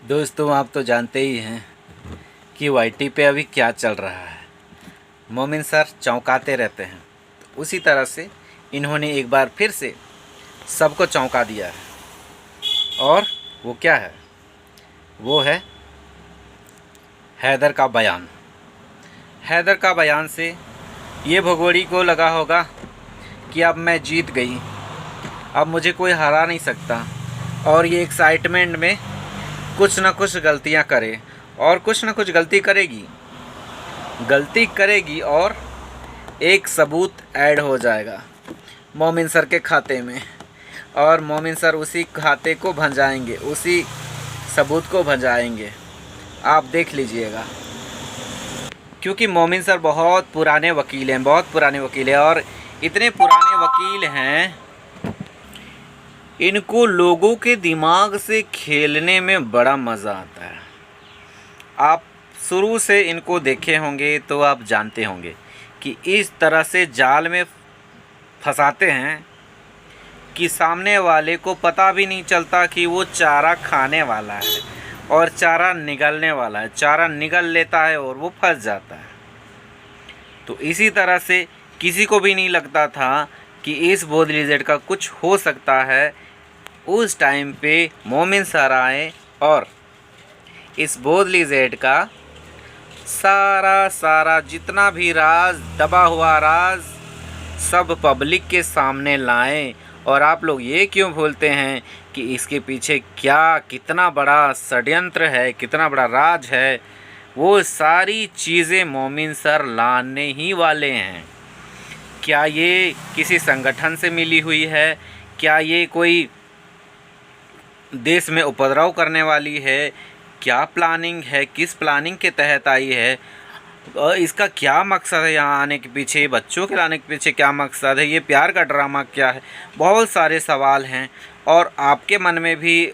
दोस्तों, आप तो जानते ही हैं कि वाईटी पे अभी क्या चल रहा है। मोमिन सर चौंकाते रहते हैं, तो उसी तरह से इन्होंने एक बार फिर से सबको चौंका दिया है। और वो क्या है? वो है हैदर का बयान। हैदर का बयान से ये भगोड़ी को लगा होगा कि अब मैं जीत गई, अब मुझे कोई हरा नहीं सकता, और ये एक्साइटमेंट में कुछ ना कुछ गलतियां करे और कुछ ना कुछ गलती करेगी और एक सबूत ऐड हो जाएगा मोमिन सर के खाते में, और मोमिन सर उसी खाते को भंजाएंगे, उसी सबूत को भंजाएंगे। आप देख लीजिएगा, क्योंकि मोमिन सर बहुत पुराने वकील हैं, और इतने पुराने वकील हैं, इनको लोगों के दिमाग से खेलने में बड़ा मज़ा आता है। आप शुरू से इनको देखे होंगे तो आप जानते होंगे कि इस तरह से जाल में फंसाते हैं कि सामने वाले को पता भी नहीं चलता कि वो चारा खाने वाला है और चारा निगलने वाला है। चारा निगल लेता है और वो फंस जाता है। तो इसी तरह से किसी को भी नहीं लगता था कि इस बोध लिजेंड का कुछ हो सकता है। उस टाइम पे मोमिन सर आए और इस बोध लिजेंड का सारा जितना भी राज, दबा हुआ राज, सब पब्लिक के सामने लाएं। और आप लोग ये क्यों भूलते हैं कि इसके पीछे कितना बड़ा षड्यंत्र है, कितना बड़ा राज है, वो सारी चीज़ें मोमिन सर लाने ही वाले हैं। क्या ये किसी संगठन से मिली हुई है? क्या ये कोई देश में उपद्रव करने वाली है? क्या प्लानिंग है? किस प्लानिंग के तहत आई है? और इसका क्या मकसद है यहाँ आने के पीछे? बच्चों के लाने के पीछे क्या मकसद है? ये प्यार का ड्रामा क्या है? बहुत सारे सवाल हैं, और आपके मन में भी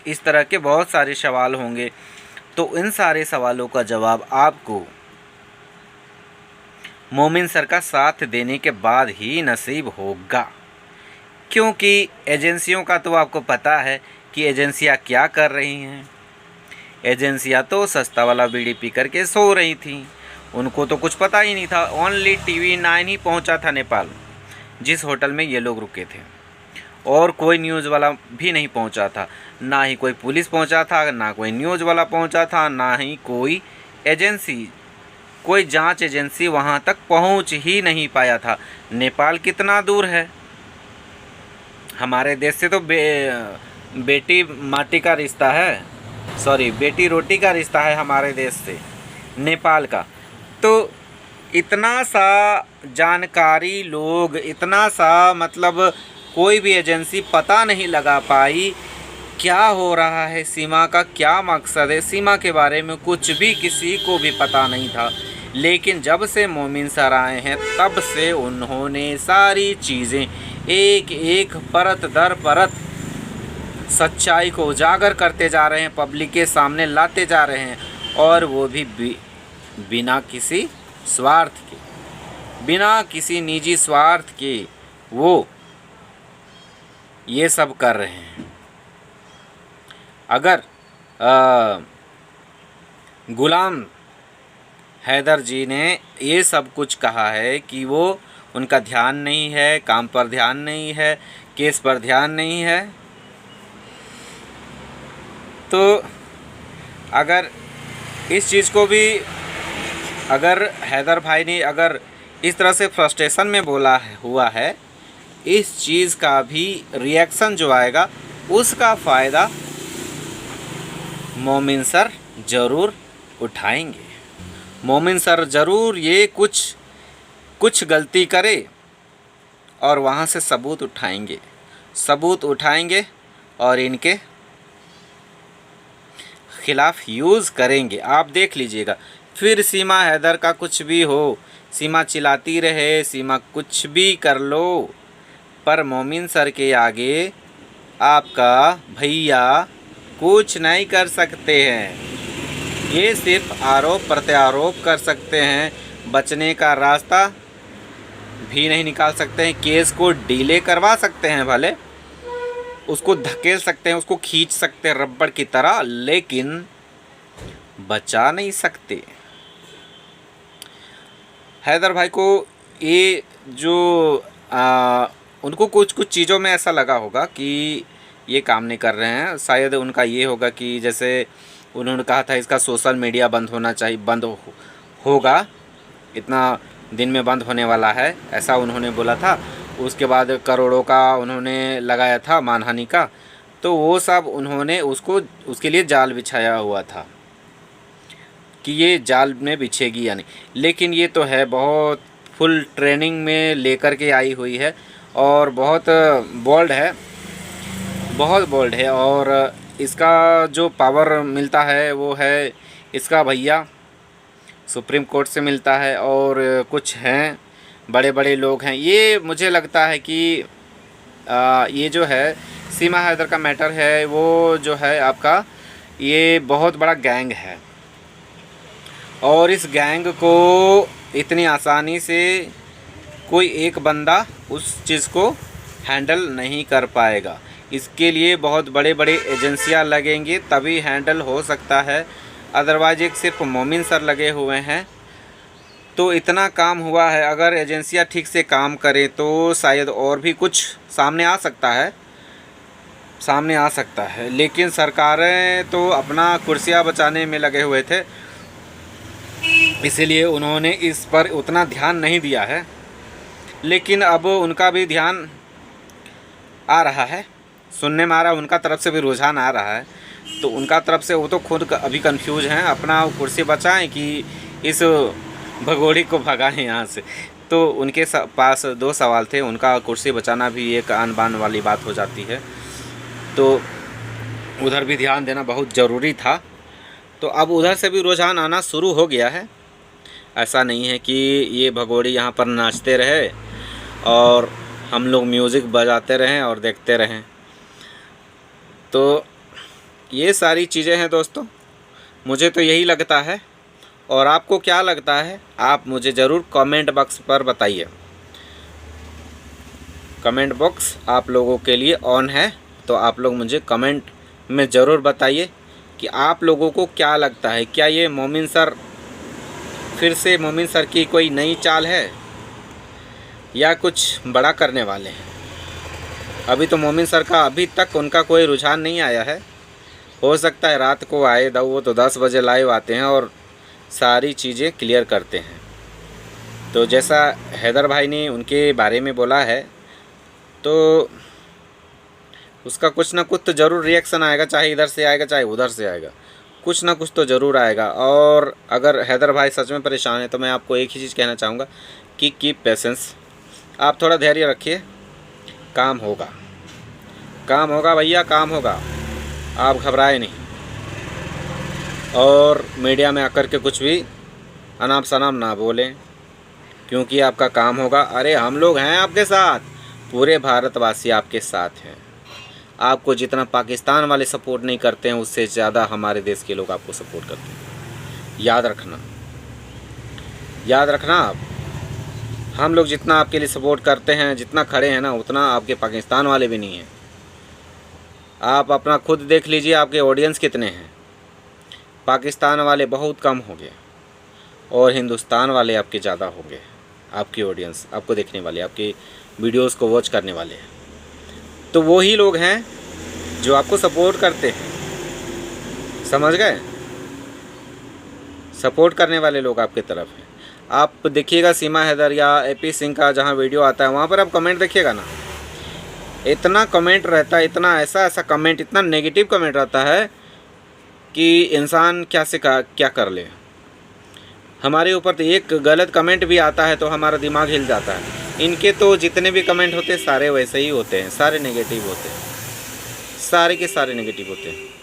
इस तरह के बहुत सारे सवाल होंगे। तो इन सारे सवालों का जवाब आपको मोमिन सर का साथ देने के बाद ही नसीब होगा, क्योंकि एजेंसियों का तो आपको पता है कि एजेंसियां क्या कर रही हैं। एजेंसियां तो सस्ता वाला बीड़ी पी करके सो रही थीं, उनको तो कुछ पता ही नहीं था। ओनली टीवी 9 ही पहुंचा था नेपाल, जिस होटल में ये लोग रुके थे, और कोई न्यूज़ वाला भी नहीं पहुंचा था। ना ही कोई पुलिस पहुंचा था, ना कोई न्यूज़ वाला पहुंचा था, ना ही कोई एजेंसी, कोई जांच एजेंसी वहां तक पहुंच ही नहीं पाया था। नेपाल कितना दूर है हमारे देश से? तो बेटी माटी का रिश्ता है, सॉरी, बेटी रोटी का रिश्ता है हमारे देश से नेपाल का। तो इतना सा जानकारी लोग, इतना सा मतलब कोई भी एजेंसी पता नहीं लगा पाई क्या हो रहा है, सीमा का क्या मकसद है। सीमा के बारे में कुछ भी किसी को भी पता नहीं था। लेकिन जब से मोमिन सर आए हैं तब से उन्होंने सारी चीज़ें एक एक परत दर परत सच्चाई को उजागर करते जा रहे हैं, पब्लिक के सामने लाते जा रहे हैं, और वो भी बिना किसी स्वार्थ के, बिना किसी निजी स्वार्थ के वो ये सब कर रहे हैं। अगर गुलाम हैदर जी ने ये सब कुछ कहा है कि वो उनका ध्यान नहीं है, काम पर ध्यान नहीं है, केस पर ध्यान नहीं है, तो अगर इस चीज़ को भी अगर हैदर भाई ने अगर इस तरह से फ्रस्ट्रेशन में बोला हुआ है, इस चीज़ का भी रिएक्शन जो आएगा उसका फ़ायदा मोमिन सर ज़रूर उठाएंगे। मोमिन सर ज़रूर ये कुछ गलती करे और वहाँ से सबूत उठाएंगे और इनके खिलाफ यूज़ करेंगे। आप देख लीजिएगा। फिर सीमा हैदर का कुछ भी हो, सीमा चिल्लाती रहे, सीमा कुछ भी कर लो, पर मोमिन सर के आगे आपका भैया कुछ नहीं कर सकते हैं। ये सिर्फ आरोप प्रत्यारोप कर सकते हैं, बचने का रास्ता भी नहीं निकाल सकते हैं। केस को डिले करवा सकते हैं भले, उसको धकेल सकते हैं, उसको खींच सकते हैं रबड़ की तरह, लेकिन बचा नहीं सकते। हैदर भाई को ये जो उनको कुछ कुछ चीज़ों में ऐसा लगा होगा कि ये काम नहीं कर रहे हैं। शायद उनका ये होगा कि जैसे उन्होंने कहा था इसका सोशल मीडिया बंद होना चाहिए, बंद होगा, इतना दिन में बंद होने वाला है, ऐसा उन्होंने बोला था। उसके बाद करोड़ों का उन्होंने लगाया था मानहानि का, तो वो सब उन्होंने उसके लिए जाल बिछाया हुआ था कि ये जाल में बिछेगी या नहीं। लेकिन ये तो है बहुत फुल ट्रेनिंग में लेकर के आई हुई है और बहुत बोल्ड है, बहुत बोल्ड है। और इसका जो पावर मिलता है वो है इसका भैया सुप्रीम कोर्ट से मिलता है, और कुछ हैं बड़े बड़े लोग हैं। ये मुझे लगता है कि ये जो है सीमा हैदर का मैटर है, वो जो है आपका ये बहुत बड़ा गैंग है, और इस गैंग को इतनी आसानी से कोई एक बंदा उस चीज़ को हैंडल नहीं कर पाएगा। इसके लिए बहुत बड़े बड़े एजेंसियां लगेंगी तभी हैंडल हो सकता है, अदरवाइज एक सिर्फ मोमिन सर लगे हुए हैं तो इतना काम हुआ है। अगर एजेंसियां ठीक से काम करें तो शायद और भी कुछ सामने आ सकता है, लेकिन सरकारें तो अपना कुर्सियां बचाने में लगे हुए थे, इसीलिए उन्होंने इस पर उतना ध्यान नहीं दिया है। लेकिन अब उनका भी ध्यान आ रहा है, सुनने में आ रहा है, उनका तरफ से भी रुझान आ रहा है, तो उनका तरफ से वो तो खुद अभी कंफ्यूज हैं, अपना कुर्सी बचाएं कि इस भगोड़ी को भगाएं यहाँ से। तो उनके पास दो सवाल थे, उनका कुर्सी बचाना भी एक आन बान वाली बात हो जाती है, तो उधर भी ध्यान देना बहुत ज़रूरी था। तो अब उधर से भी रुझान आना शुरू हो गया है। ऐसा नहीं है कि ये भगोड़ी यहाँ पर नाचते रहे और हम लोग म्यूज़िक बजाते रहें और देखते रहें। तो ये सारी चीज़ें हैं दोस्तों, मुझे तो यही लगता है। और आपको क्या लगता है आप मुझे ज़रूर कमेंट बॉक्स पर बताइए। कमेंट बॉक्स आप लोगों के लिए ऑन है, तो आप लोग मुझे कमेंट में ज़रूर बताइए कि आप लोगों को क्या लगता है, क्या ये मोमिन सर फिर से मोमिन सर की कोई नई चाल है या कुछ बड़ा करने वाले हैं। अभी तो मोमिन सर का अभी तक उनका कोई रुझान नहीं आया है, हो सकता है रात को आए, वो तो 10 बजे लाइव आते हैं और सारी चीज़ें क्लियर करते हैं। तो जैसा हैदर भाई ने उनके बारे में बोला है तो उसका कुछ ना कुछ तो ज़रूर रिएक्शन आएगा, चाहे इधर से आएगा चाहे उधर से आएगा, कुछ ना कुछ तो ज़रूर आएगा। और अगर हैदर भाई सच में परेशान है तो मैं आपको एक ही चीज़ कहना चाहूँगा कि कीप पेशेंस, आप थोड़ा धैर्य रखिए, काम होगा, काम होगा भैया, काम होगा, आप घबराए नहीं। और मीडिया में आकर के कुछ भी अनाप शनाप ना बोलें, क्योंकि आपका काम होगा। अरे हम लोग हैं आपके साथ, पूरे भारतवासी आपके साथ हैं। आपको जितना पाकिस्तान वाले सपोर्ट नहीं करते हैं उससे ज़्यादा हमारे देश के लोग आपको सपोर्ट करते हैं। याद रखना, याद रखना आप, हम लोग जितना आपके लिए सपोर्ट करते हैं, जितना खड़े हैं ना, उतना आपके पाकिस्तान वाले भी नहीं हैं। आप अपना खुद देख लीजिए, आपके ऑडियंस कितने हैं। पाकिस्तान वाले बहुत कम होंगे और हिंदुस्तान वाले आपके ज़्यादा होंगे, आपकी ऑडियंस, आपको देखने वाले, आपकी वीडियोस को वॉच करने वाले हैं। तो वो ही लोग हैं जो आपको सपोर्ट करते हैं, समझ गए? सपोर्ट करने वाले लोग आपकी तरफ हैं। आप देखिएगा सीमा हैदर या एपी सिंह का जहाँ वीडियो आता है वहाँ पर आप कमेंट देखिएगा ना, इतना कमेंट रहता है, इतना ऐसा कमेंट, इतना नेगेटिव कमेंट रहता है कि इंसान क्या से क्या कर ले। हमारे ऊपर तो एक गलत कमेंट भी आता है तो हमारा दिमाग हिल जाता है। इनके तो जितने भी कमेंट होते हैं सारे वैसे ही होते हैं, सारे नेगेटिव होते हैं, सारे के सारे नेगेटिव होते हैं।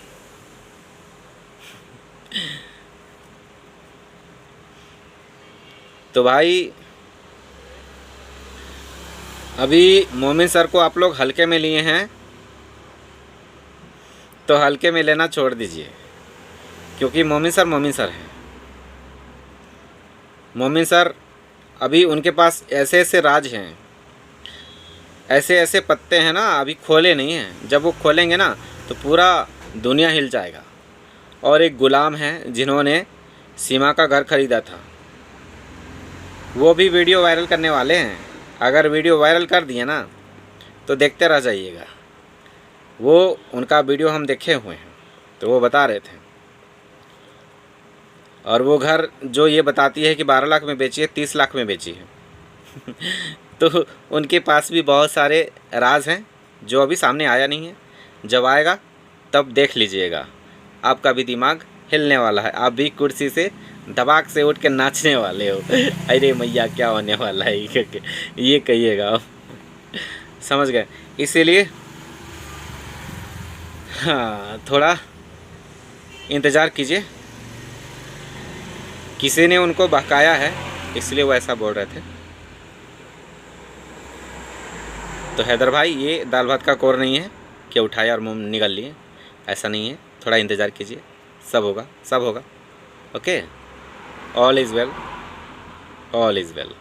तो भाई अभी मोमिन सर को आप लोग हल्के में लिए हैं तो हल्के में लेना छोड़ दीजिए, क्योंकि मोमिन सर हैं। मोमिन सर अभी उनके पास ऐसे ऐसे राज हैं, ऐसे ऐसे पत्ते हैं ना, अभी खोले नहीं हैं, जब वो खोलेंगे ना तो पूरा दुनिया हिल जाएगा। और एक गुलाम है जिन्होंने सीमा का घर खरीदा था, वो भी वीडियो वायरल करने वाले हैं। अगर वीडियो वायरल कर दिए ना तो देखते रह जाइएगा। वो उनका वीडियो हम देखे हुए हैं, तो वो बता रहे थे। और वो घर जो ये बताती है कि 12 लाख में बेची है, 30 लाख में बेची है। तो उनके पास भी बहुत सारे राज हैं जो अभी सामने आया नहीं है। जब आएगा तब देख लीजिएगा, आपका भी दिमाग हिलने वाला है, आप भी कुर्सी से धबाक से उठ के नाचने वाले हो। अरे मैया क्या होने वाला है ये कहिएगा आप। समझ गए? इसीलिए हाँ, थोड़ा इंतज़ार कीजिए। किसी ने उनको बहकाया है इसलिए वो ऐसा बोल रहे थे। तो हैदर भाई, ये दाल भात का कौर नहीं है कि उठाया और मुंह निगल लिए, ऐसा नहीं है। थोड़ा इंतज़ार कीजिए, सब होगा, सब होगा। Okay, all is well, all is well.